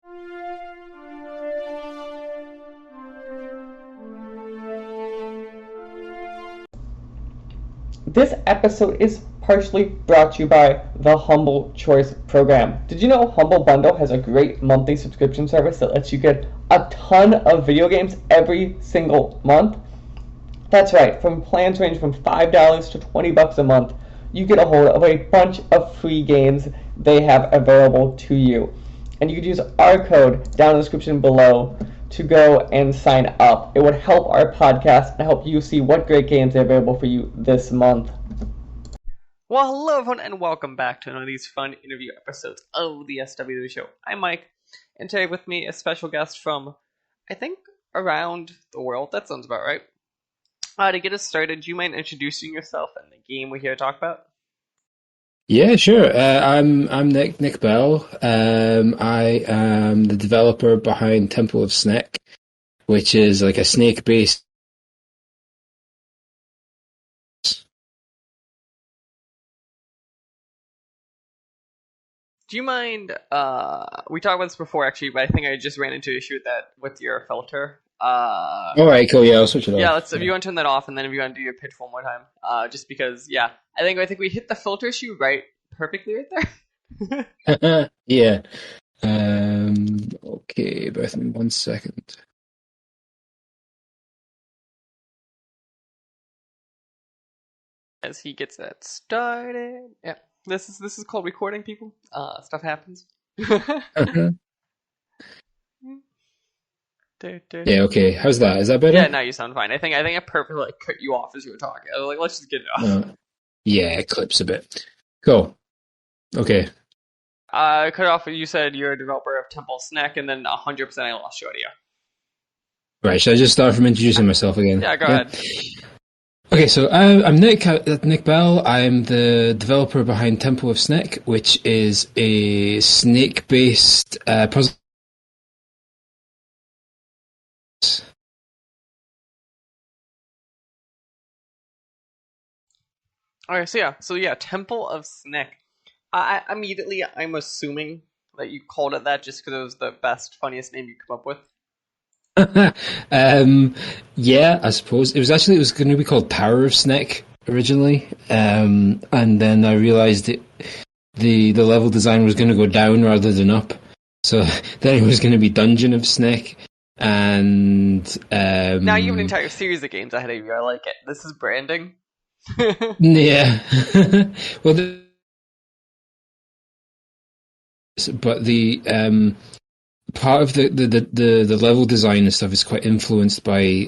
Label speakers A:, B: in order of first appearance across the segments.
A: This episode is partially brought to you by the Humble Choice program. Did you know Humble Bundle has a great monthly subscription service that lets you get a ton of video games every single month? That's right, from plans range from $5 to $20 a month, you get a hold of a bunch of free games they have available to you. And you could use our code down in the description below to go and sign up. It would help our podcast and help you see what great games are available for you this month.
B: Well, hello everyone, and welcome back to one of these fun interview episodes of the SWW show. I'm Mike, and today with me a special guest from, I think, around the world. That sounds about right. To get us started, do you mind introducing yourself and the game we're here to talk about?
C: Yeah, sure. I'm Nick Bell. I am the developer behind Temple of Snek, which is like a snake-based.
B: Do you mind? We talked about this before, actually, but I think I just ran into an issue with your filter.
C: All right, cool. Yeah, I'll switch it off.
B: Yeah, if you want to turn that off, and then if you want to do your pitch one more time, just because, yeah, I think we hit the filter issue perfectly right
C: there. Yeah. Okay, bear with me 1 second.
B: As he gets that started, yeah, this is called recording, people. Stuff happens.
C: Yeah, okay. How's that? Is that better?
B: Yeah, now you sound fine. I think I perfectly cut you off as you were talking. I was like, let's just get it off.
C: Yeah, it clips a bit. Cool. Okay.
B: Cut off. You said you're a developer of Temple Snek, and then 100% I lost your audio.
C: Right. Should I just start from introducing myself again?
B: Yeah, go ahead.
C: Okay, so I'm Nick Bell. I'm the developer behind Temple of Snek, which is a snake-based puzzle.
B: Okay, so yeah, Temple of Snek. I'm assuming that you called it that just because it was the best, funniest name you come up with.
C: Yeah, I suppose it was going to be called Tower of Snek originally, and then I realized the level design was going to go down rather than up, so then it was going to be Dungeon of Snek, and
B: now you have an entire series of games ahead of you. I like it. This is branding.
C: Yeah. Well, but the part of the level design and stuff is quite influenced by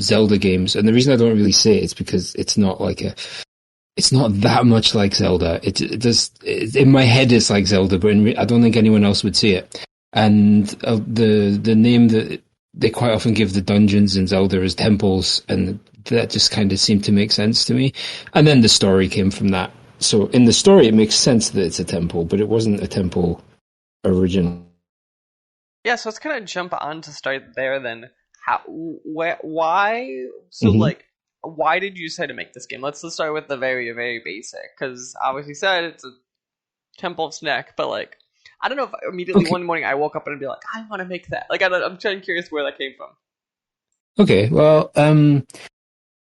C: Zelda games, and the reason I don't really say it is because it's not that much like Zelda. In my head it's like Zelda, but I don't think anyone else would see it. And the name that they quite often give the dungeons in Zelda is temples, and that just kind of seemed to make sense to me. And then the story came from that. So in the story, it makes sense that it's a temple, but it wasn't a temple originally.
B: Yeah, so let's kind of jump on to start there then. Why? So, why did you decide to make this game? Let's start with the very, very basic, because obviously said it's a Temple of Snek, but I don't know if immediately one morning I woke up and I'd be like, I want to make that. I'm trying curious where that came from.
C: Okay, well,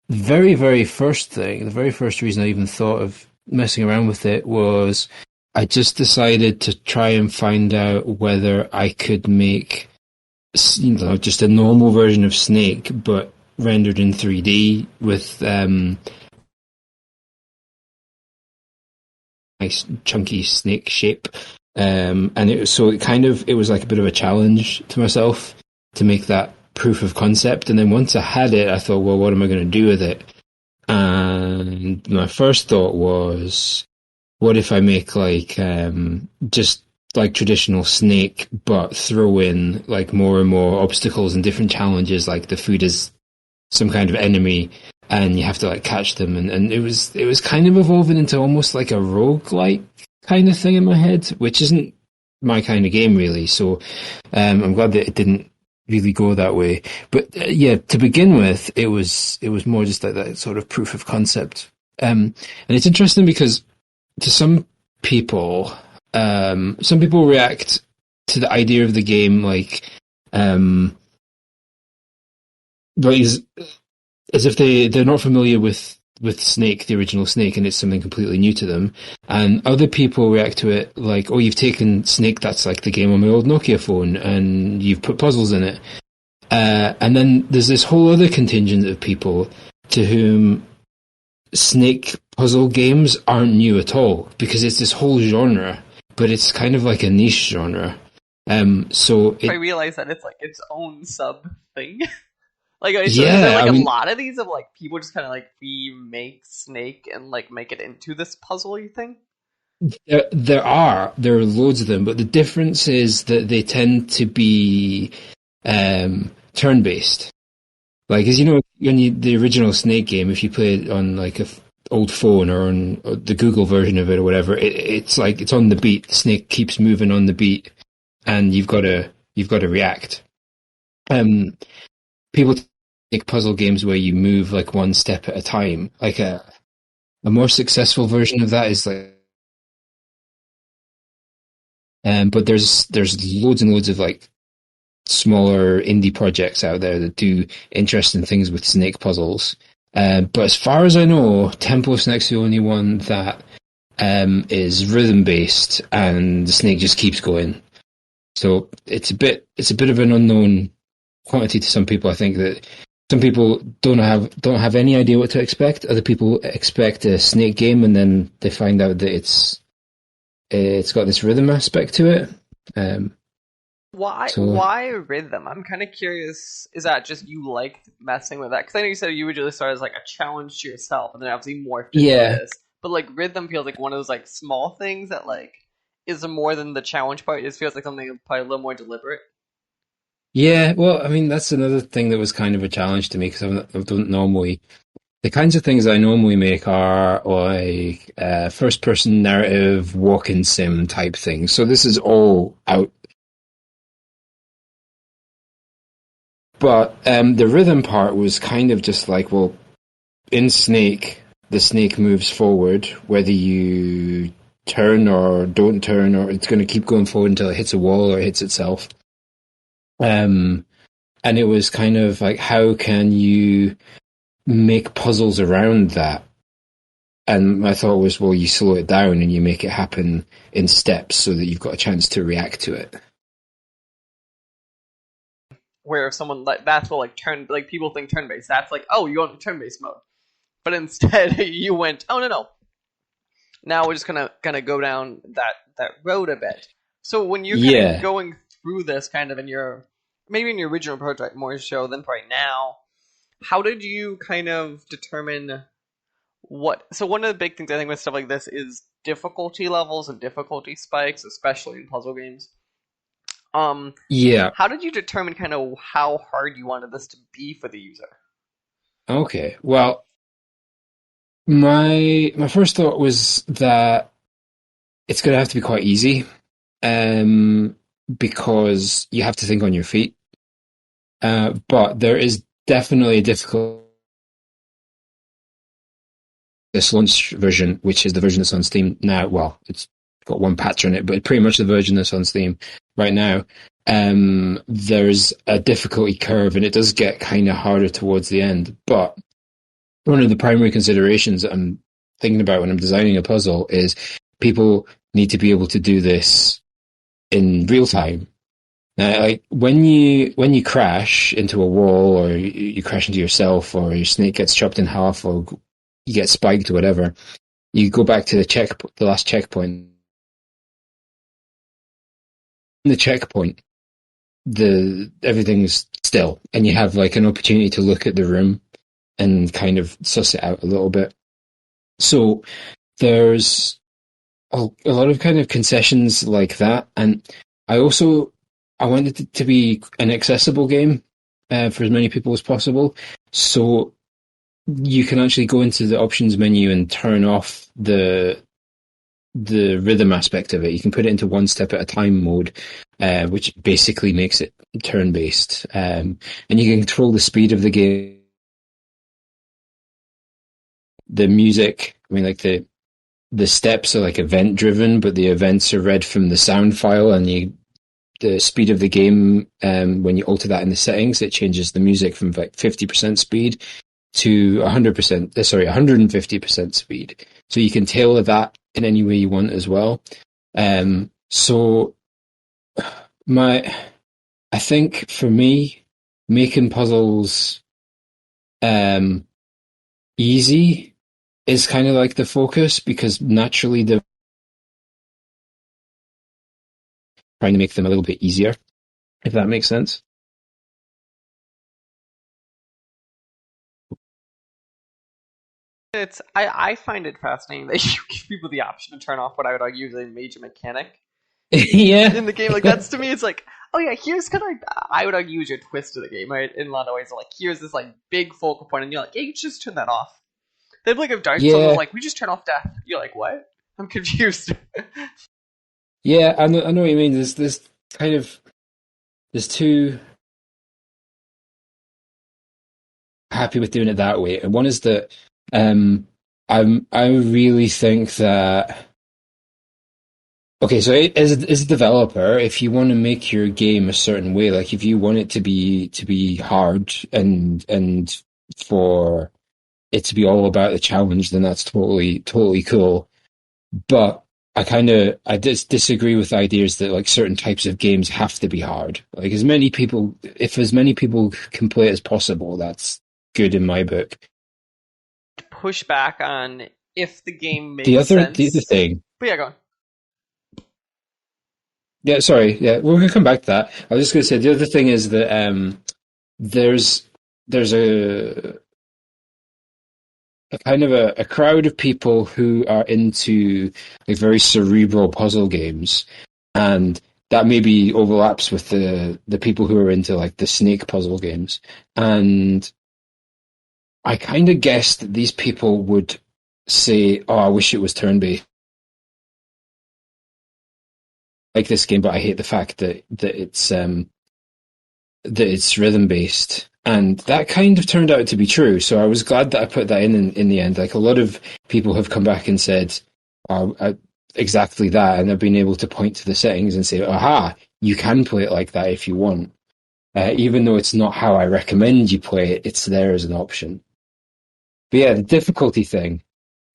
C: the very first reason I even thought of messing around with it was I just decided to try and find out whether I could make, just a normal version of Snake, but rendered in 3D with nice chunky snake shape. And it was like a bit of a challenge to myself to make that proof of concept. And then once I had it, I thought, well, what am I going to do with it? And my first thought was, what if I make just like traditional Snake, but throw in more and more obstacles and different challenges, like the food is some kind of enemy and you have to catch them. And it was kind of evolving into almost like a roguelike kind of thing in my head, which isn't my kind of game really. So I'm glad that it didn't really go that way. But yeah, to begin with, it was more just like that sort of proof of concept. And it's interesting because to some people react to the idea of the game, like as if they're not familiar with Snake, the original Snake, and it's something completely new to them. And other people react to it like, oh, you've taken Snake, that's like the game on my old Nokia phone, and you've put puzzles in it. And then there's this whole other contingent of people to whom Snake puzzle games aren't new at all, because it's this whole genre, but it's kind of like a niche genre.
B: I realize that it's like its own sub thing. Like, is there like a lot of these of like people just kind of like remake Snake and like make it into this puzzle-y thing?
C: There are loads of them, but the difference is that they tend to be turn-based. Like, as you know, the original Snake game, if you play it on like a old phone or on the Google version of it or whatever, it's like it's on the beat. The snake keeps moving on the beat, and you've got to react. People take puzzle games where you move like one step at a time. Like a more successful version of that is like, but there's loads and loads of like smaller indie projects out there that do interesting things with snake puzzles. But as far as I know, Tempo Snake's the only one that is rhythm based, and the snake just keeps going. So it's a bit of an unknown quantity to some people. I think that some people don't have any idea what to expect. Other people expect a snake game, and then they find out that it's got this rhythm aspect to it.
B: Why rhythm? I'm kind of curious. Is that just you like messing with that? Because I know you said you originally started as like a challenge to yourself, and then obviously morphed into this. But like rhythm feels like one of those like small things that like is more than the challenge part. It just feels like something probably a little more deliberate.
C: Yeah, well, I mean that's another thing that was kind of a challenge to me, because I don't normally. The kinds of things I normally make are like first-person narrative, walk-in sim type things. So this is all out. But the rhythm part was kind of just like, well, in Snake, the snake moves forward, whether you turn or don't turn, or it's going to keep going forward until it hits a wall or it hits itself. And it was kind of like, how can you make puzzles around that? And my thought was, well, you slow it down and you make it happen in steps so that you've got a chance to react to it.
B: Where if someone that's what like people think turn based. That's like, oh, you're on turn based mode, but instead you went, oh no. Now we're just gonna go down that road a bit. So when you're kind of going through this kind of in your original project more so than right now, how did you kind of determine what? So one of the big things I think with stuff like this is difficulty levels and difficulty spikes, especially in puzzle games. How did you determine kind of how hard you wanted this to be for the user?
C: Okay, well, my first thought was that it's going to have to be quite easy, because you have to think on your feet. But there is definitely a difficult. This launch version, which is the version that's on Steam now. Well, it's got one patch on it, but pretty much the version that's on Steam right now. There's a difficulty curve, and it does get kind of harder towards the end. But one of the primary considerations that I'm thinking about when I'm designing a puzzle is people need to be able to do this in real time. Now, like when you crash into a wall, or you crash into yourself, or your snake gets chopped in half, or you get spiked or whatever, you go back to the last checkpoint. In the checkpoint, everything's still, and you have like an opportunity to look at the room and kind of suss it out a little bit. So there's a lot of kind of concessions like that, and I wanted it to be an accessible game for as many people as possible. So you can actually go into the options menu and turn off the rhythm aspect of it. You can put it into one step at a time mode, which basically makes it turn-based. And you can control the speed of the game. The music, I mean, like the steps are like event-driven, but the events are read from the sound file, and you the speed of the game, when you alter that in the settings, it changes the music from like 50% speed to 150% speed. So you can tailor that in any way you want as well. So I think for me, making puzzles easy is kind of like the focus, because naturally they're trying to make them a little bit easier, if that makes sense.
B: I find it fascinating that you give people the option to turn off what I would argue is a major mechanic
C: Yeah.
B: in the game. Like, that's to me, it's like, oh yeah, here's kind of I would argue is your twist to the game, right? In a lot of ways, like here's this like big focal point, and you're like, yeah, you just turn that off. They'd like if Dark Souls was
C: Yeah.
B: like, we just turn off death. You're like, what? I'm confused.
C: Yeah, I know what you mean. There's two happy with doing it that way. And one is that I really think that, okay, so as a developer, if you want to make your game a certain way, like if you want it to be hard and for it to be all about the challenge, then that's totally cool. But I disagree with ideas that like certain types of games have to be hard. Like if as many people can play it as possible, that's good in my book.
B: Push back on if the game makes
C: The other
B: sense.
C: thing,
B: But yeah, go on.
C: yeah, sorry, yeah, we're gonna come back to that. I was just gonna say the other thing is that there's a kind of a crowd of people who are into like very cerebral puzzle games, and that maybe overlaps with the people who are into like the Snake puzzle games. And I kind of guessed that these people would say, "Oh, I wish it was turn-based like this game, but I hate the fact that it's rhythm-based." And that kind of turned out to be true. So I was glad that I put that in the end. Like a lot of people have come back and said exactly that, and I've been able to point to the settings and say, "Aha, you can play it like that if you want." Even though it's not how I recommend you play it, it's there as an option. But yeah, the difficulty thing.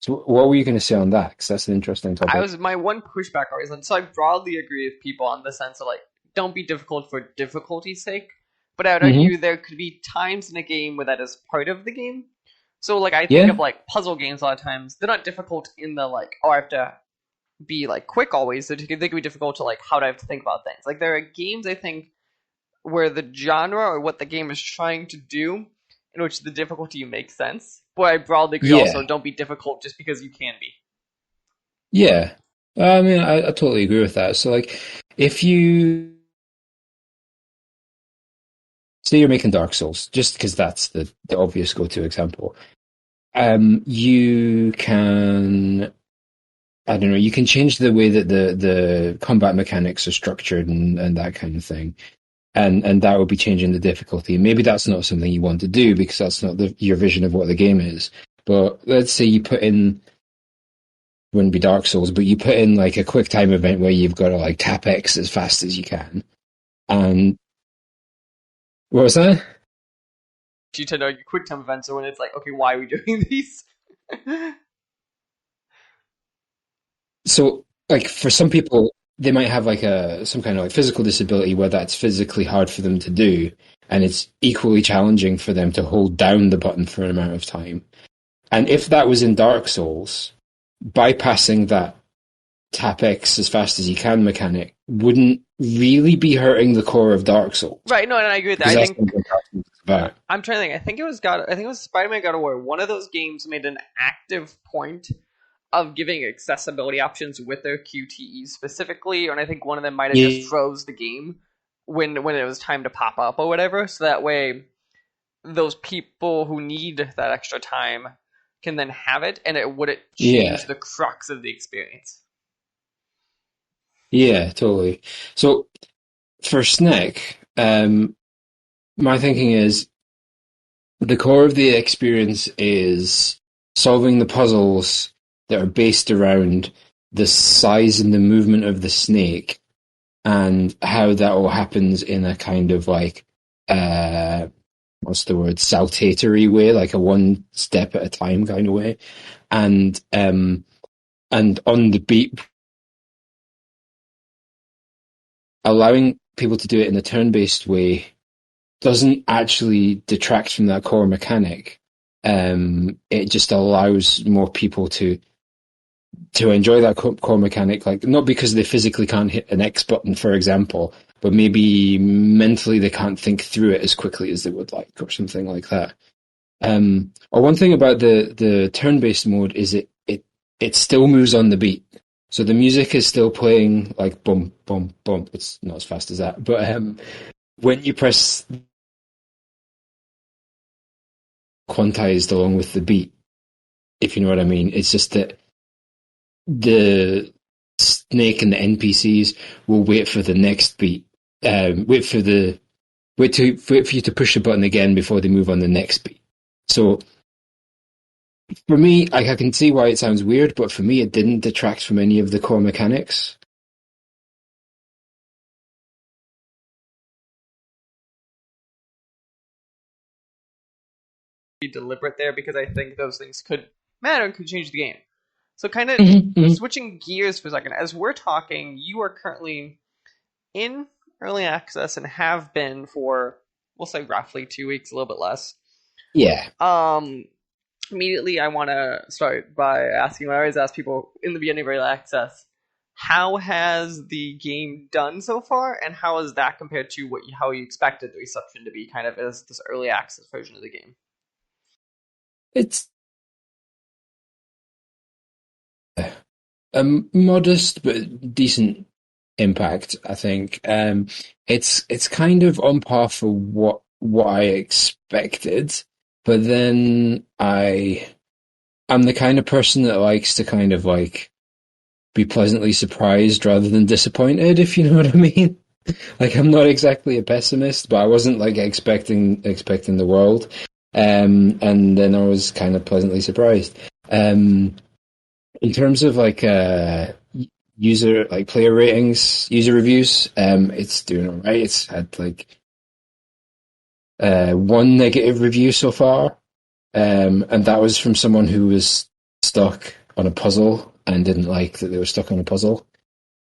C: So what were you going to say on that? Because that's an interesting topic.
B: My one pushback always, and so I broadly agree with people on the sense of like, don't be difficult for difficulty's sake. But I would argue there could be times in a game where that is part of the game. So like I think
C: Yeah.
B: of like puzzle games a lot of times. They're not difficult in the like, oh, I have to be like quick always. They can be difficult to like, how do I have to think about things? Like there are games I think where the genre or what the game is trying to do, in which the difficulty makes sense. But I broadly agree
C: Yeah.
B: also, don't be difficult just because you can be.
C: Yeah. I mean, I totally agree with that. So like, if you say you're making Dark Souls, just because that's the obvious go-to example, you can, I don't know, you can change the way that the combat mechanics are structured and that kind of thing. And that would be changing the difficulty. Maybe that's not something you want to do because that's not your vision of what the game is. But let's say you put in, wouldn't be Dark Souls, but you put in like a quick time event where you've got to like tap X as fast as you can. And what was that?
B: You tend to quick time events are when it's like, okay, why are we doing these?
C: So, like for some people, they might have like some kind of like physical disability where that's physically hard for them to do, and it's equally challenging for them to hold down the button for an amount of time. And if that was in Dark Souls, bypassing that tap X as fast as you can mechanic wouldn't really be hurting the core of Dark Souls.
B: Right, no, and I agree with that.
C: Because
B: I
C: that's
B: think
C: not what Dark Souls is about.
B: I'm trying to think. I think it was Spider-Man God of War. One of those games made an active point of giving accessibility options with their QTEs specifically, and I think one of them might have just froze the game when it was time to pop up or whatever, so that way those people who need that extra time can then have it, and it wouldn't change the crux of the experience.
C: Yeah, totally. So for Snek, my thinking is the core of the experience is solving the puzzles that are based around the size and the movement of the snake and how that all happens in a kind of like what's the word, saltatory way, like a one step at a time kind of way, and on the beat, allowing people to do it in a turn-based way doesn't actually detract from that core mechanic. It just allows more people to enjoy that core mechanic, like not because they physically can't hit an X button, for example, but maybe mentally they can't think through it as quickly as they would like, or something like that. Or one thing about the turn-based mode is it still moves on the beat. So the music is still playing like boom, boom, boom. It's not as fast as that, but when you press quantized along with the beat, if you know what I mean, it's just that the Snake and the NPCs will wait for the next beat, wait for you to push the button again before they move on the next beat. So for me, I can see why it sounds weird, but for me, it didn't detract from any of the core mechanics.
B: Be deliberate there because I think those things could matter and could change the game. So kind of switching gears for a second, as we're talking, you are currently in early access and have been for, we'll say roughly 2 weeks, a little bit less.
C: Yeah.
B: Immediately I want to start by asking, I always ask people in the beginning of early access, how has the game done so far, and how is that compared to how you expected the reception to be kind of as this early access version of the game?
C: It's a modest but decent impact, I think. It's kind of on par for what I expected, but then I'm the kind of person that likes to kind of like be pleasantly surprised rather than disappointed, if you know what I mean. Like, I'm not exactly a pessimist, but I wasn't like expecting the world. And then I was kind of pleasantly surprised. In terms of like user, like player ratings, user reviews, it's doing all right. It's had like one negative review so far, and that was from someone who was stuck on a puzzle and didn't like that they were stuck on a puzzle.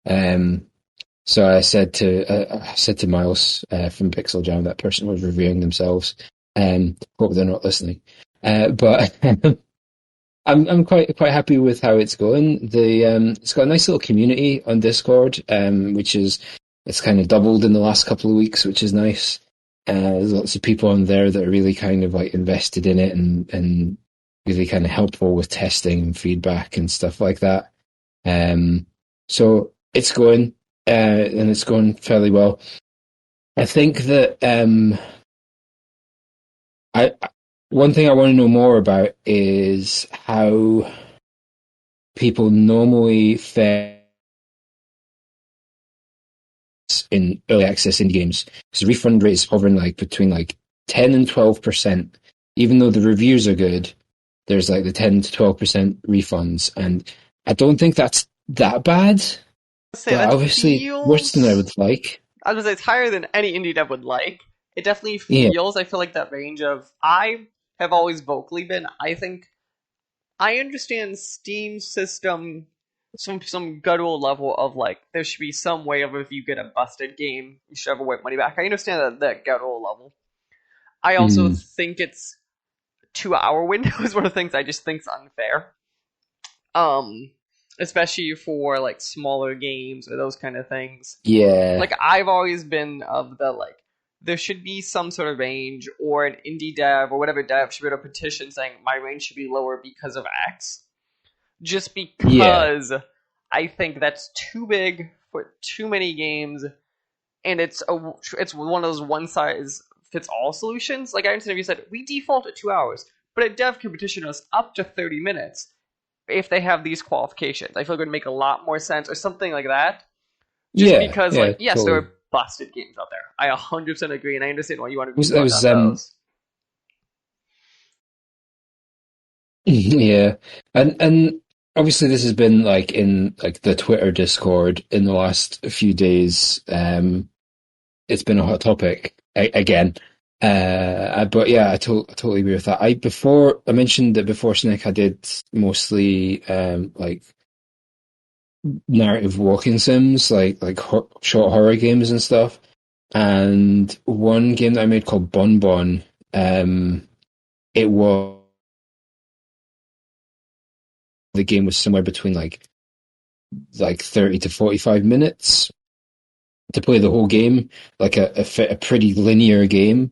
C: So I said to Miles from Pixel Jam, that person was reviewing themselves. Hope they're not listening. But I'm quite happy with how it's going. It's got a nice little community on Discord, it's kind of doubled in the last couple of weeks, which is nice. There's lots of people on there that are really kind of like invested in it and really kind of helpful with testing and feedback and stuff like that. So it's going, and it's going fairly well. I think that one thing I want to know more about is how people normally fare in early access indie games, because the refund rate is hovering like between like 10 and 12%. Even though the reviews are good, there's like the 10 to 12% refunds, and I don't think that's that bad. But obviously worse than I would like.
B: I was gonna say it's higher than any indie dev would like. It definitely feels, I feel like that range of, I have always vocally been, I think, I understand Steam's system, some guttural level of like, there should be some way of, if you get a busted game, you should have a white money back. I understand that guttural level. I also think it's 2-hour window is one of the things I just think's unfair. Especially for like smaller games or those kind of things.
C: Yeah.
B: Like, I've always been of the like, there should be some sort of range, or an indie dev or whatever dev should be able to petition saying my range should be lower because of X. Just because I think that's too big for too many games, and it's one of those one size fits all solutions. Like, I understand if you said we default at 2 hours, but a dev can petition us up to 30 minutes if they have these qualifications. I feel like it would make a lot more sense, or something like that. Just because, like, yes, totally. There are busted games out there. I 100% agree, and I understand why you want to be on those.
C: Yeah, and obviously this has been like in like the Twitter Discord in the last few days. It's been a hot topic again. But yeah, I totally agree with that. I mentioned that before Snek, I did mostly like narrative walking sims, short horror games and stuff. And one game that I made called Bon Bon, it was the game was somewhere between like 30 to 45 minutes to play the whole game, like a pretty linear game.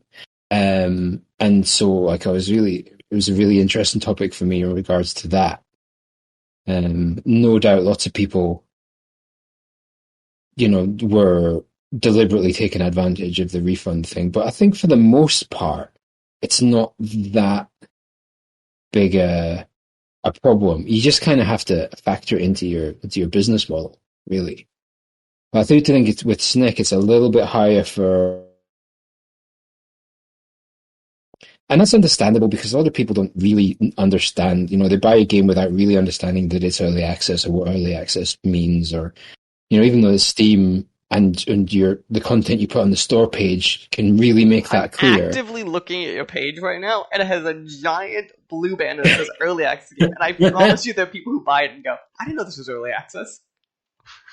C: And so like it was a really interesting topic for me in regards to that. No doubt lots of people, were deliberately taking advantage of the refund thing, but I think for the most part, it's not that big a problem. You just kind of have to factor it into your business model, really. But I think it's with Snick, it's a little bit higher and that's understandable because a lot of people don't really understand. They buy a game without really understanding that it's early access or what early access means, or even though it's Steam and the content you put on the store page can really make that clear.
B: I'm actively looking at your page right now, and it has a giant blue banner that says early access game, and I promise you there are people who buy it and go, I didn't know this was early access.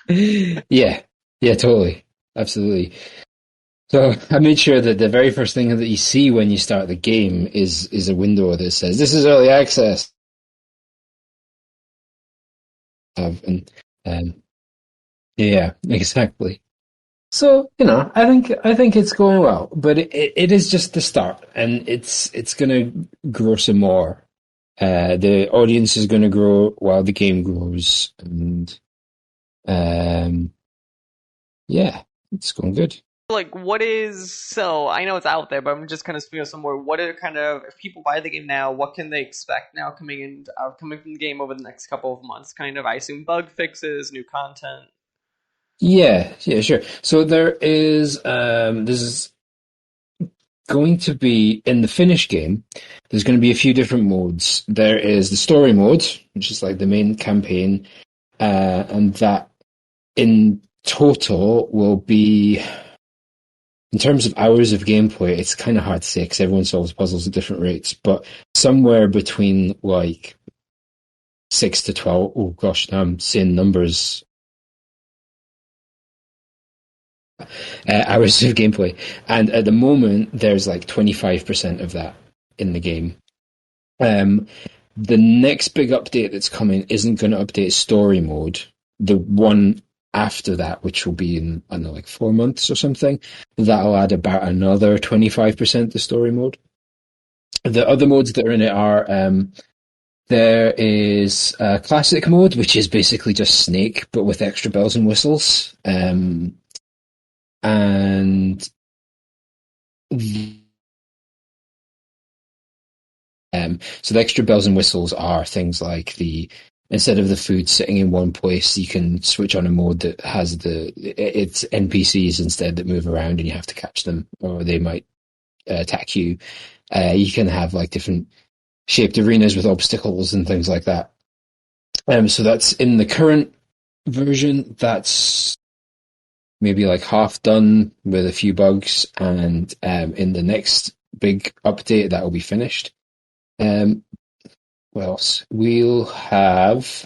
C: Yeah, totally. Absolutely. So I made sure that the very first thing that you see when you start the game is a window that says, this is early access. Yeah, exactly. So, I think it's going well, but it is just the start, and it's going to grow some more. The audience is going to grow while the game grows, and yeah, it's going good.
B: Like, so I know it's out there, but I'm just kind of speaking somewhere. What are if people buy the game now, what can they expect now coming from the game over the next couple of months? I assume bug fixes, new content.
C: Yeah, sure. So there's going to be in the finished game, there's going to be a few different modes. There is the story mode, which is like the main campaign, and that in total will be, in terms of hours of gameplay, it's kind of hard to say because everyone solves puzzles at different rates, but somewhere between like 6 to 12. Oh gosh, now I'm saying numbers. Hours of gameplay, and at the moment there's like 25% of that in the game. The next big update that's coming isn't going to update story mode. The one after that, which will be in, I don't know, like 4 months or something, that'll add about another 25% to story mode. The other modes that are in it are there is classic mode, which is basically just Snake but with extra bells and whistles. And so the extra bells and whistles are things like instead of the food sitting in one place, you can switch on a mode that has it's NPCs instead that move around and you have to catch them or they might attack you. You can have like different shaped arenas with obstacles and things like that. So that's in the current version. That's maybe like half done with a few bugs, and in the next big update that will be finished. What else? We'll have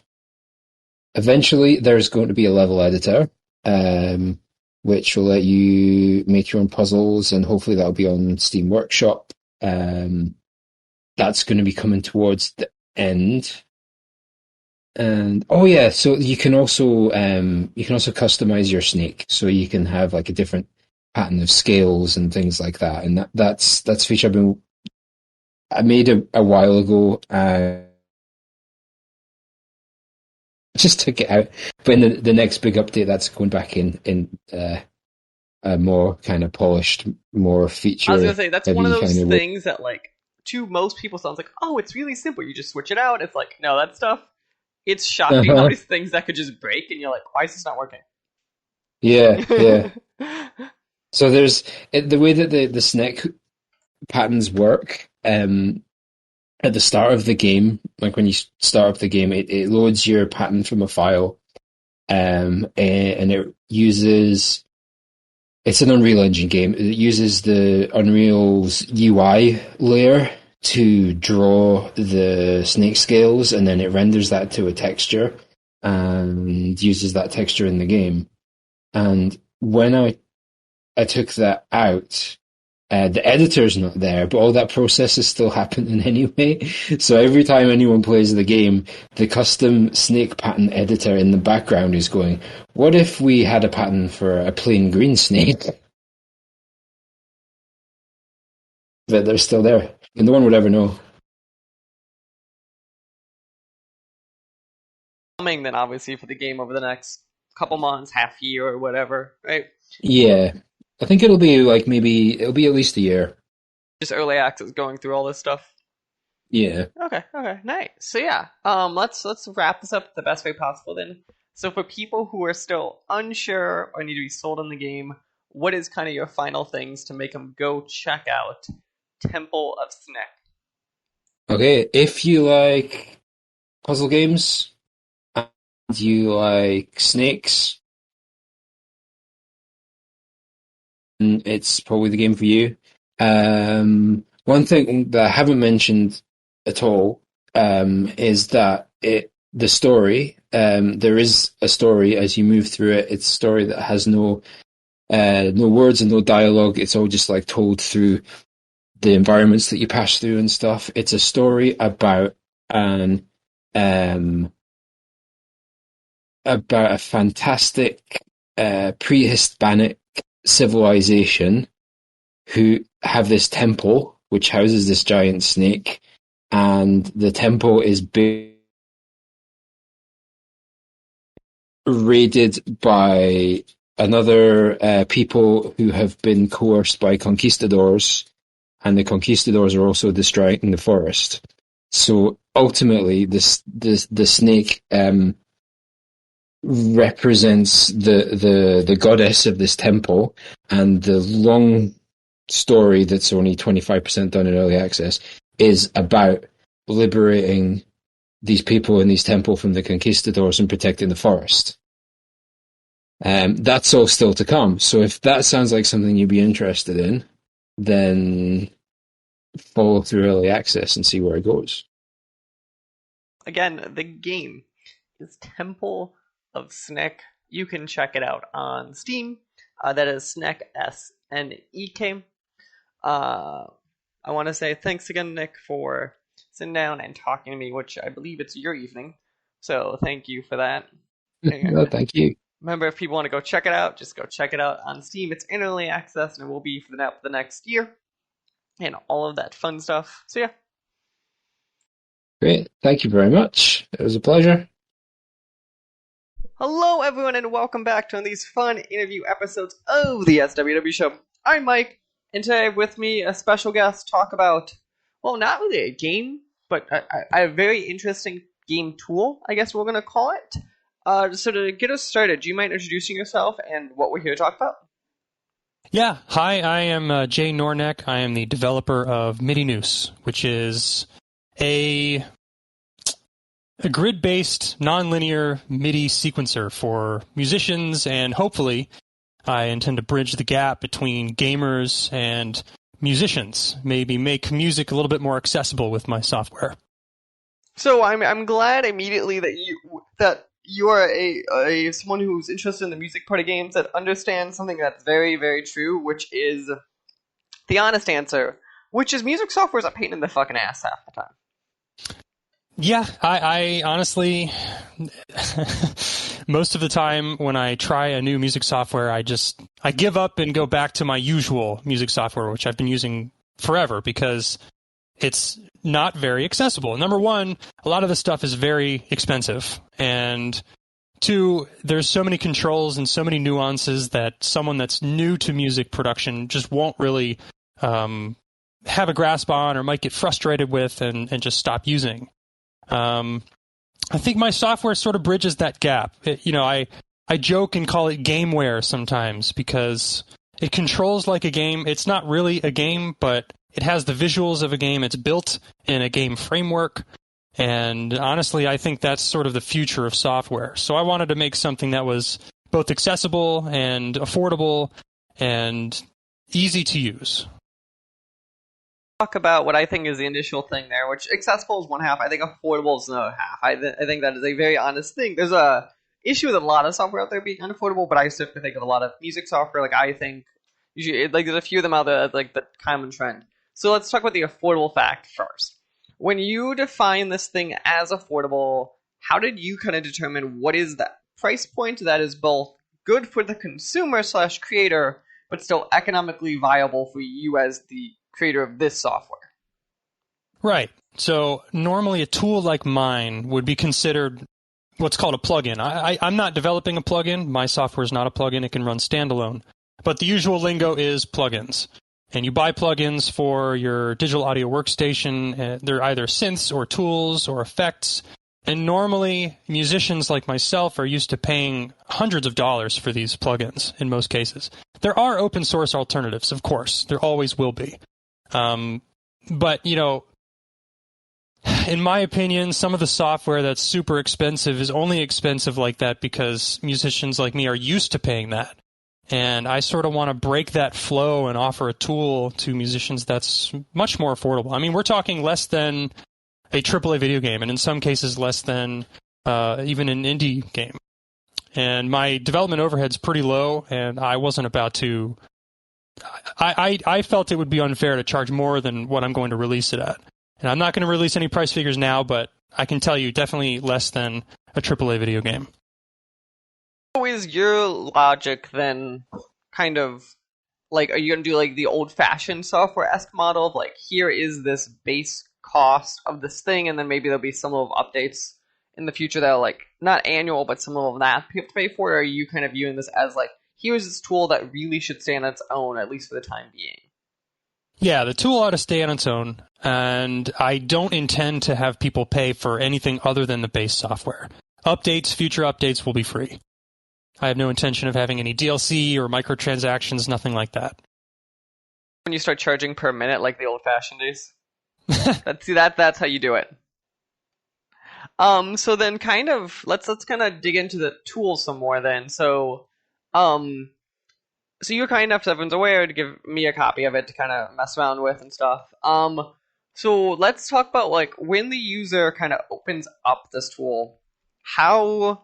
C: eventually there's going to be a level editor, which will let you make your own puzzles, and hopefully that'll be on Steam Workshop. That's going to be coming towards the end. And so you can also customize your snake, so you can have like a different pattern of scales and things like that. And that's a feature I made a while ago. Just took it out, but in the next big update, that's going back in a more kind of polished, more feature.
B: I was gonna say that's one of those things that like to most people sounds like, oh, it's really simple. You just switch it out. It's like, no, that stuff. It's shocking how many things that could just break, and you're like, why is this not working?
C: Yeah. So there's the way that the Snek patterns work. at the start of the game, like when you start up the game, it loads your pattern from a file, and it uses. It's an Unreal Engine game. It uses the Unreal's UI layer to draw the snake scales, and then it renders that to a texture and uses that texture in the game. And when I took that out, the editor's not there, but all that process is still happening anyway. So every time anyone plays the game, the custom snake pattern editor in the background is going, what if we had a pattern for a plain green snake? But they're still there, and no one would ever know.
B: Coming then, obviously, for the game over the next couple months, half year, or whatever, right?
C: Yeah. I think it'll be it'll be at least a year.
B: Just early access going through all this stuff.
C: Yeah.
B: Okay, nice. So yeah, let's wrap this up the best way possible then. So for people who are still unsure or need to be sold on the game, what is kind of your final things to make them go check out Temple of Snek?
C: Okay, if you like puzzle games and you like snakes, it's probably the game for you. One thing that I haven't mentioned at all is that the story, there is a story as you move through it. It's a story that has no words and no dialogue. It's all just like told through the environments that you pass through and stuff. It's a story about a fantastic pre-Hispanic civilization who have this temple which houses this giant snake, and the temple is raided by another people who have been coerced by conquistadors, and the conquistadors are also destroying the forest. So ultimately, the snake represents the goddess of this temple, and the long story that's only 25% done in early access is about liberating these people in this temple from the conquistadors and protecting the forest. That's all still to come. So if that sounds like something you'd be interested in, then follow through early access and see where it goes.
B: Again, the game is Temple of Snek. You can check it out on Steam. That is Snek, SNEK. I want to say thanks again, Nick, for sitting down and talking to me, which I believe it's your evening. So thank you for that.
C: No, thank you.
B: Remember, if people want to go check it out, just go check it out on Steam. It's in early access, and it will be for the next year, and all of that fun stuff. So yeah.
C: Great. Thank you very much. It was a pleasure.
B: Hello, everyone, and welcome back to one of these fun interview episodes of the SWW show. I'm Mike, and today with me, a special guest, talk about, well, not really a game, but a very interesting game tool, I guess we're going to call it. So to get us started, do you mind introducing yourself and what we're here to talk about?
D: Yeah. Hi, I am Jay Norneck. I am the developer of Midinous, which is a grid-based, non-linear MIDI sequencer for musicians, and hopefully I intend to bridge the gap between gamers and musicians, maybe make music a little bit more accessible with my software.
B: So I'm glad immediately that you are a someone who's interested in the music part of games that understands something that's very, very true, which is the honest answer, which is music software is a pain in the fucking ass half the time.
D: Yeah, I honestly, most of the time when I try a new music software, I give up and go back to my usual music software, which I've been using forever, because it's not very accessible. Number one, a lot of the stuff is very expensive. And two, there's so many controls and so many nuances that someone that's new to music production just won't really have a grasp on, or might get frustrated with and just stop using. I think my software sort of bridges that gap. I joke and call it gameware sometimes, because it controls like a game. It's not really a game, but It has the visuals of a game. It's built in a game framework. And honestly, I think that's sort of the future of software. So I wanted to make something that was both accessible and affordable and easy to use.
B: Talk about what I think is the initial thing there, which accessible is one half. I think affordable is another half. I think that is a very honest thing. There's a issue with a lot of software out there being unaffordable, but I specifically think of a lot of music software. Like I think usually, like there's a few of them out there that's like the common trend. So let's talk about the affordable fact first. When you define this thing as affordable, how did you kind of determine what is that price point that is both good for the consumer / creator, but still economically viable for you as the creator of this software?
D: Right. So normally a tool like mine would be considered what's called a plugin. I'm not developing a plugin. My software is not a plugin. It can run standalone. But the usual lingo is plugins. And you buy plugins for your digital audio workstation. They're either synths or tools or effects. And normally musicians like myself are used to paying hundreds of dollars for these plugins in most cases. There are open source alternatives, of course. There always will be. But, you know, in my opinion, some of the software that's super expensive is only expensive like that because musicians like me are used to paying that. And I sort of want to break that flow and offer a tool to musicians that's much more affordable. I mean, we're talking less than a AAA video game, and in some cases less than even an indie game. And my development overhead's pretty low, and I wasn't about to... I felt it would be unfair to charge more than what I'm going to release it at. And I'm not going to release any price figures now, but I can tell you definitely less than a AAA video game.
B: So is your logic then kind of like, are you going to do like the old-fashioned software-esque model of like, here is this base cost of this thing, and then maybe there'll be some little updates in the future that are like, not annual, but some of that you have to pay for? Or are you kind of viewing this as like, here's this tool that really should stand on its own, at least for the time being?
D: Yeah, the tool ought to stay on its own, and I don't intend to have people pay for anything other than the base software. Updates, future updates will be free. I have no intention of having any DLC or microtransactions, nothing like that.
B: When you start charging per minute like the old-fashioned days? That's how you do it. So then kind of, let's kind of dig into the tools some more then. So you're kind enough, so everyone's aware, to give me a copy of it to kind of mess around with and stuff. So let's talk about like when the user kind of opens up this tool, how...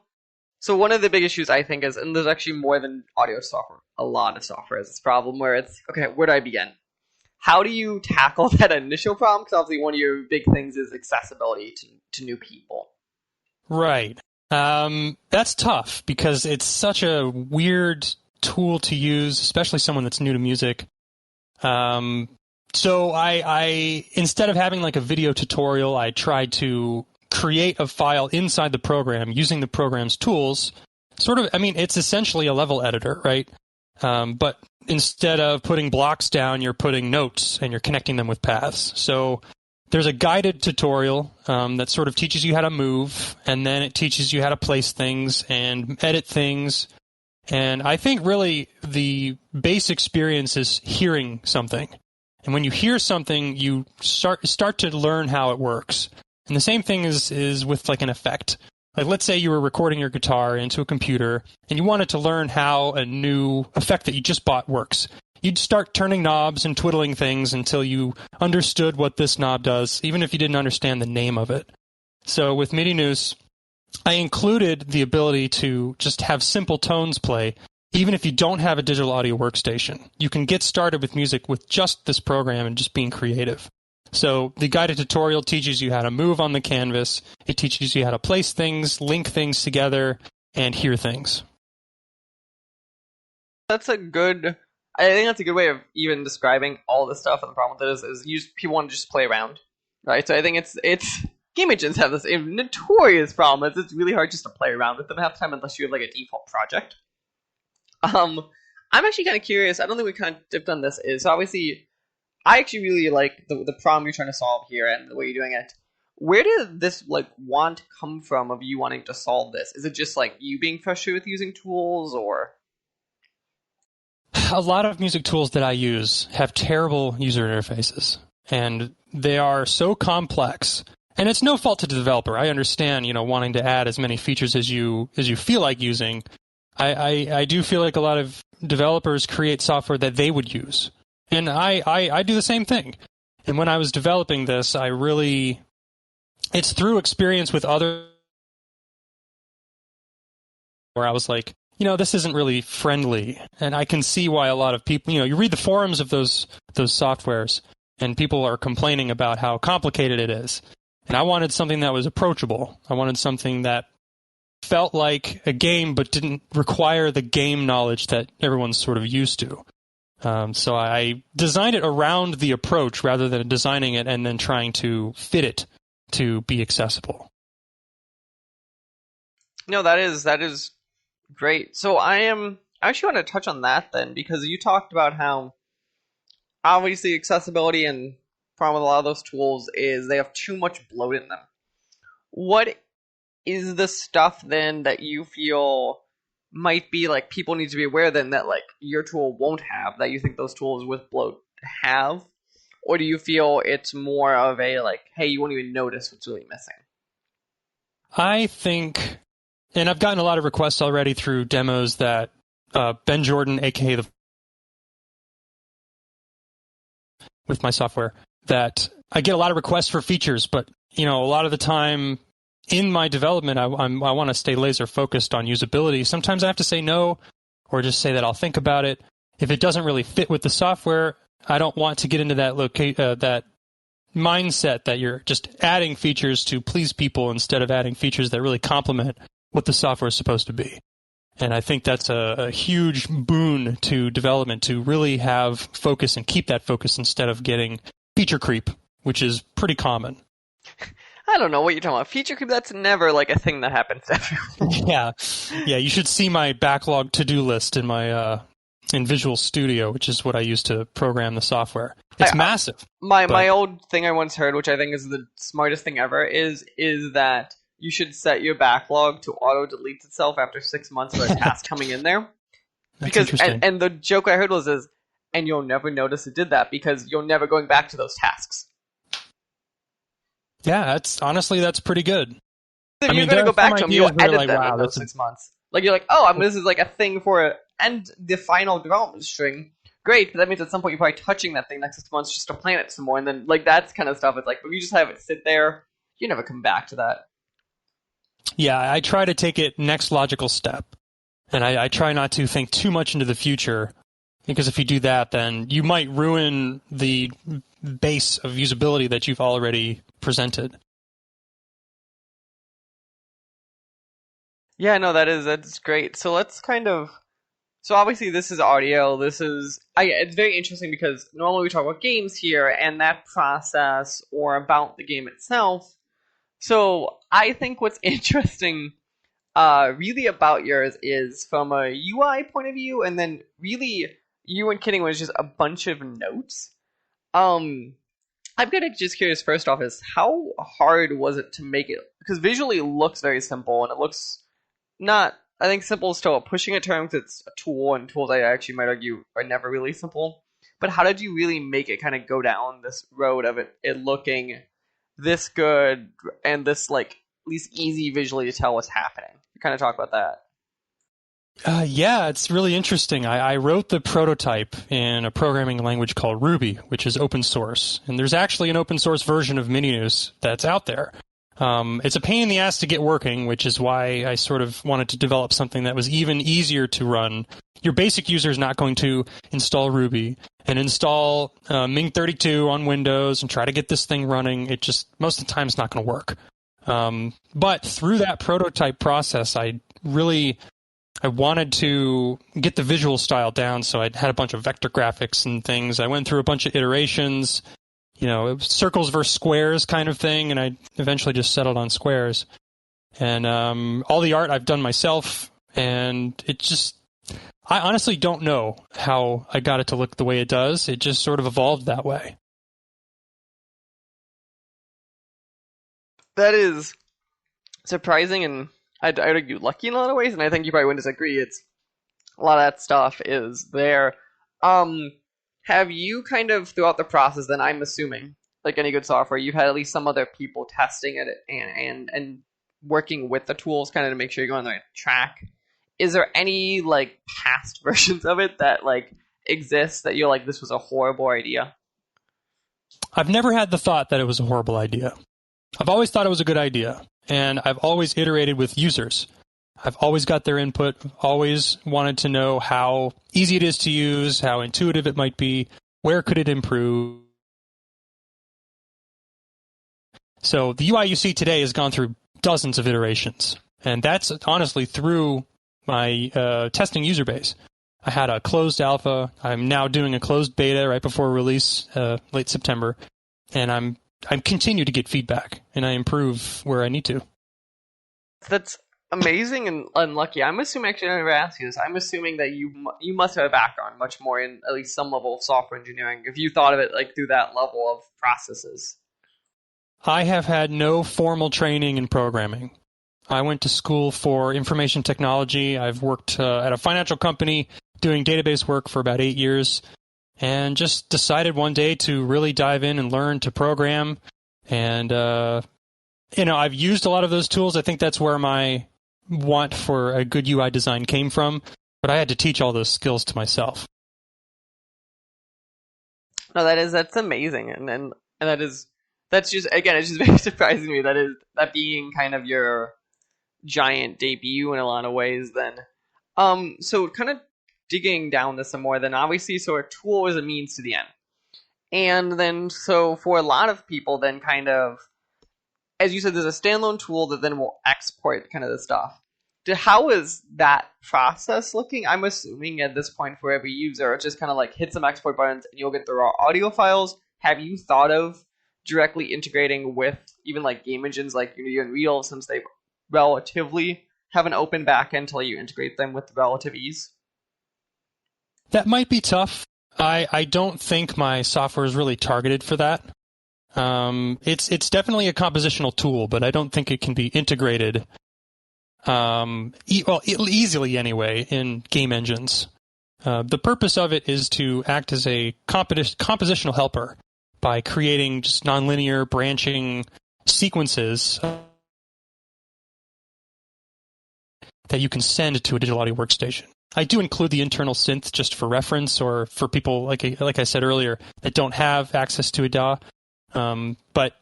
B: So one of the big issues I think is, and there's actually more than audio software, a lot of software has this problem where it's, okay, where do I begin? How do you tackle that initial problem? Because obviously one of your big things is accessibility to new people. Right.
D: That's tough because it's such a weird tool to use, especially someone that's new to music. So I instead of having like a video tutorial, I tried to create a file inside the program using the program's tools. Sort of, I mean, it's essentially a level editor, right? But instead of putting blocks down, you're putting notes and you're connecting them with paths. So there's a guided tutorial that sort of teaches you how to move, and then it teaches you how to place things and edit things. And I think really the base experience is hearing something. And when you hear something, you start to learn how it works. And the same thing is with like an effect. Like let's say you were recording your guitar into a computer and you wanted to learn how a new effect that you just bought works. You'd start turning knobs and twiddling things until you understood what this knob does, even if you didn't understand the name of it. So with Midinous, I included the ability to just have simple tones play, even if you don't have a digital audio workstation. You can get started with music with just this program and just being creative. So the guided tutorial teaches you how to move on the canvas. It teaches you how to place things, link things together, and hear things.
B: I think that's a good way of even describing all this stuff. And the problem with it is people want to just play around, right? So I think it's game engines have this notorious problem. It's really hard just to play around with them half the time unless you have like a default project. I'm actually kind of curious. I don't think we kind of dipped on this. So obviously, I actually really like the problem you're trying to solve here and the way you're doing it. Where did this like want come from of you wanting to solve this? Is it just like you being frustrated with using tools, or?
D: a lot of music tools that I use have terrible user interfaces, and they are so complex. And it's no fault to the developer. I understand, wanting to add as many features as you feel like using. I do feel like a lot of developers create software that they would use, and I do the same thing. And when I was developing this, it's through experience with other where I was like, this isn't really friendly. And I can see why a lot of people, you read the forums of those softwares, and people are complaining about how complicated it is. And I wanted something that was approachable. I wanted something that felt like a game but didn't require the game knowledge that everyone's sort of used to. So I designed it around the approach rather than designing it and then trying to fit it to be accessible.
B: No, that is great. So I actually want to touch on that then, because you talked about how obviously accessibility and problem with a lot of those tools is they have too much bloat in them. What is the stuff then that you feel might be like people need to be aware then that like your tool won't have, that you think those tools with bloat have? Or do you feel it's more of a like, hey, you won't even notice what's really missing?
D: I think, and I've gotten a lot of requests already through demos that Ben Jordan, aka with my software, that I get a lot of requests for features, but a lot of the time in my development, I want to stay laser focused on usability. Sometimes I have to say no, or just say that I'll think about it. If it doesn't really fit with the software, I don't want to get into that that mindset that you're just adding features to please people instead of adding features that really complement what the software is supposed to be. And I think that's a huge boon to development, to really have focus and keep that focus instead of getting feature creep, which is pretty common.
B: I don't know what you're talking about. Feature creep, that's never like a thing that happens to everyone.
D: Yeah. You should see my backlog to-do list in my in Visual Studio, which is what I use to program the software. It's massive.
B: My old thing I once heard, which I think is the smartest thing ever, is that you should set your backlog to auto-delete itself after 6 months of a task coming in there. Because and the joke I heard was and you'll never notice it did that because you're never going back to those tasks.
D: Yeah, that's pretty good.
B: If you're going to go back to them, you'll edit them in those 6 months. Like, you're like, this is like a thing for it. And the final development string, great, but that means at some point you're probably touching that thing next 6 months just to plan it some more. And then, like, that's kind of stuff. It's like, if you just have it sit there, you never come back to that.
D: Yeah, I try to take it next logical step. And I try not to think too much into the future, because if you do that, then you might ruin the base of usability that you've already presented.
B: Yeah, no, that's great. So let's so obviously this is audio. It's very interesting because normally we talk about games here and that process or about the game itself. So I think what's interesting really about yours is from a UI point of view, and then really you and Kidding was just a bunch of notes. I'm kind of just curious first off is how hard was it to make it? Because visually it looks very simple and it looks not, I think simple is still pushing a term because it's a tool, and tools I actually might argue are never really simple. But how did you really make it kind of go down this road of it looking this good and this like at least easy visually to tell what's happening? Kind of talk about that.
D: Yeah, it's really interesting. I wrote the prototype in a programming language called Ruby, which is open source. And there's actually an open source version of Midinous that's out there. It's a pain in the ass to get working, which is why I sort of wanted to develop something that was even easier to run. Your basic user is not going to install Ruby and install Ming32 on Windows and try to get this thing running. It just, most of the time, it's not going to work. But through that prototype process, I wanted to get the visual style down, so I had a bunch of vector graphics and things. I went through a bunch of iterations, it was circles versus squares kind of thing, and I eventually just settled on squares. And all the art I've done myself, and I honestly don't know how I got it to look the way it does. It just sort of evolved that way.
B: That is surprising, and I'd argue lucky in a lot of ways, and I think you probably wouldn't disagree. It's a lot of that stuff is there. Have you kind of throughout the process, then I'm assuming, like any good software, you've had at least some other people testing it and working with the tools kind of to make sure you're going on the right track. Is there any like past versions of it that like exist that you're like, this was a horrible idea?
D: I've never had the thought that it was a horrible idea. I've always thought it was a good idea, and I've always iterated with users. I've always got their input, always wanted to know how easy it is to use, how intuitive it might be, where could it improve. So the UI you see today has gone through dozens of iterations, and that's honestly through my testing user base. I had a closed alpha. I'm now doing a closed beta right before release, late September, and I'm continue to get feedback, and I improve where I need to.
B: That's amazing and unlucky. I'm assuming, actually, I never asked you this. I'm assuming that you must have a background much more in at least some level of software engineering, if you thought of it like through that level of processes.
D: I have had no formal training in programming. I went to school for information technology. I've worked at a financial company doing database work for about 8 years, and just decided one day to really dive in and learn to program. And, I've used a lot of those tools. I think that's where my want for a good UI design came from, but I had to teach all those skills to myself.
B: No, that's amazing, and that's just, again, it's just very surprising to me that being kind of your giant debut in a lot of ways. Then, so kind of digging down this some more, then obviously, so a tool is a means to the end, and then so for a lot of people, then kind of, as you said, there's a standalone tool that then will export kind of the stuff. How is that process looking? I'm assuming at this point for every user, it's just kind of like hit some export buttons and you'll get the raw audio files. Have you thought of directly integrating with even like game engines like Unity and Unreal, since they relatively have an open backend until you integrate them with relative ease?
D: That might be tough. I don't think my software is really targeted for that. It's definitely a compositional tool, but I don't think it can be integrated easily anyway in game engines. The purpose of it is to act as a compositional helper by creating just nonlinear branching sequences that you can send to a digital audio workstation. I do include the internal synth just for reference, or for people, like I said earlier, that don't have access to a DAW. But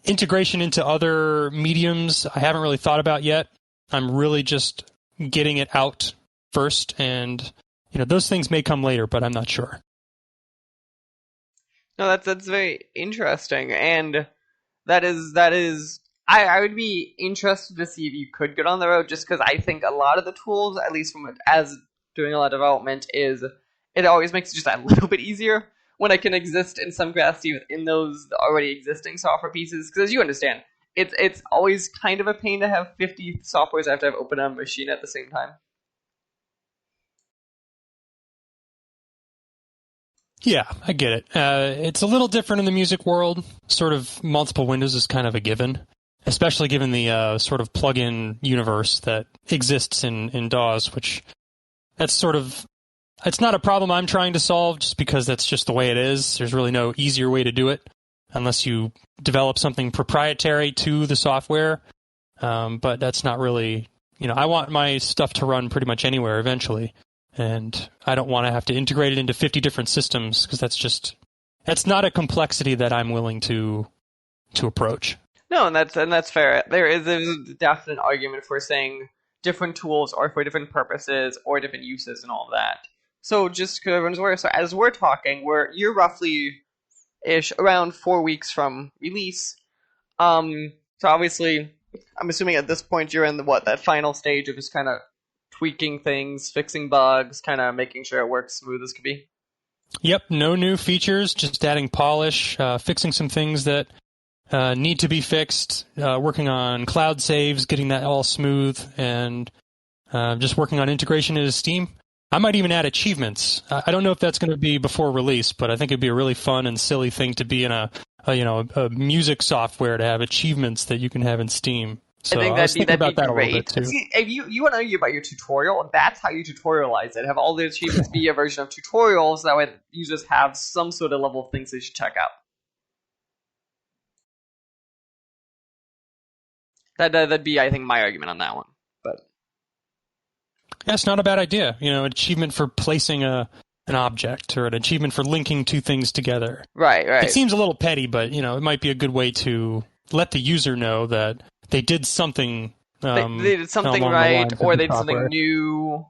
D: integration into other mediums, I haven't really thought about yet. I'm really just getting it out first, and those things may come later, but I'm not sure.
B: No, that's very interesting, and that is. I would be interested to see if you could get on the road, just because I think a lot of the tools, at least as doing a lot of development, is it always makes it just a little bit easier when it can exist in some capacity within those already existing software pieces. Because as you understand, it's always kind of a pain to have 50 softwares I have to have open on a machine at the same time.
D: Yeah, I get it. It's a little different in the music world. Sort of multiple windows is kind of a given, especially given the sort of plugin universe that exists in DAWs, which that's sort of, it's not a problem I'm trying to solve just because that's just the way it is. There's really no easier way to do it unless you develop something proprietary to the software. But that's not really, I want my stuff to run pretty much anywhere eventually. And I don't want to have to integrate it into 50 different systems, because that's not a complexity that I'm willing to approach.
B: No, and that's fair. There's a definite argument for saying different tools are for different purposes or different uses and all of that. So just because everyone's aware, so as we're talking, you're roughly-ish around 4 weeks from release. So obviously, I'm assuming at this point you're in that final stage of just kind of tweaking things, fixing bugs, kind of making sure it works smooth as could be.
D: Yep, no new features, just adding polish, fixing some things that need to be fixed, working on cloud saves, getting that all smooth, and just working on integration into Steam. I might even add achievements. I don't know if that's going to be before release, but I think it'd be a really fun and silly thing to be in a music software to have achievements that you can have in Steam. So
B: I think
D: was thinking
B: that'd
D: about
B: be
D: that a little
B: great.
D: bit too.
B: See, if you want to argue about your tutorial, that's how you tutorialize it. Have all the achievements be a version of tutorials, that way users have some sort of level of things they should check out. That'd be, I think, my argument on that one. But
D: Yeah, it's not a bad idea. You know, an achievement for placing an object or an achievement for linking two things together.
B: right.
D: It seems a little petty, but you know, it might be a good way to let the user know that they did something.
B: They did something
D: along the
B: right,
D: lines of
B: or
D: the
B: they did something
D: software.
B: new,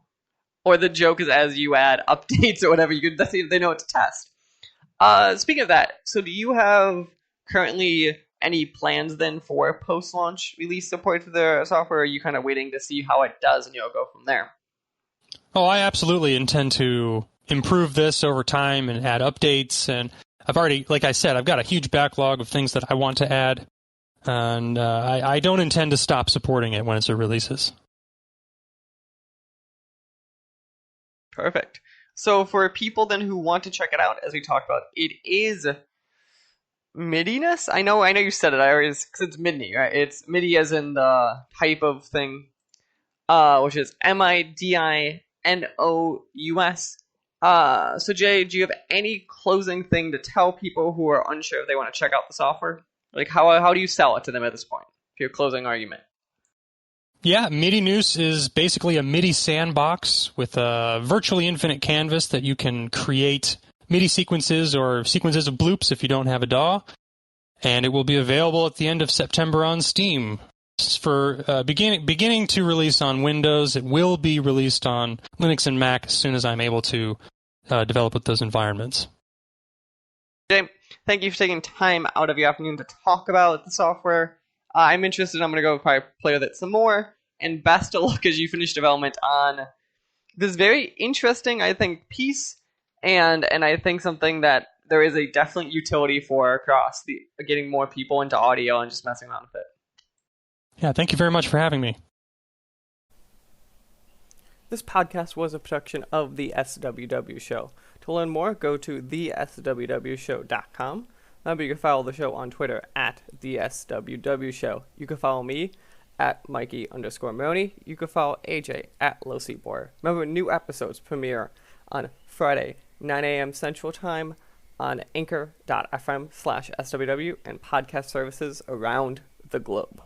B: or the joke is as you add updates or whatever, they know what to test. Speaking of that, so do you have currently any plans then for post-launch release support for the software, or are you kind of waiting to see how it does and you'll go from there?
D: Oh, I absolutely intend to improve this over time and add updates. And I've already, like I said, I've got a huge backlog of things that I want to add. And I don't intend to stop supporting it when it releases.
B: Perfect. So for people then who want to check it out, as we talked about, it is Midinous. I know you said it. I always, because it's MIDI, right? It's MIDI as in the type of thing, which is MIDINOUS. So Jay, do you have any closing thing to tell people who are unsure if they want to check out the software? Like, how do you sell it to them at this point? Your closing argument.
D: Yeah, Midinous is basically a MIDI sandbox with a virtually infinite canvas that you can create MIDI sequences or sequences of bloops if you don't have a DAW. And it will be available at the end of September on Steam. For beginning to release on Windows. It will be released on Linux and Mac as soon as I'm able to develop with those environments.
B: Jay, thank you for taking time out of your afternoon to talk about the software. I'm interested. I'm going to go probably play with it some more. And best of luck as you finish development on this very interesting, I think, piece. And I think something that there is a definite utility for across getting more people into audio and just messing around with it.
D: Yeah, thank you very much for having me.
B: This podcast was a production of the SWW Show. To learn more, go to theswwshow.com. Remember, you can follow the show on Twitter at the SWW Show. You can follow me at Mikey_Maroney. You can follow AJ at LowSeatBoy. Remember, new episodes premiere on Friday, 9 a.m. Central Time on anchor.fm/SWW and podcast services around the globe.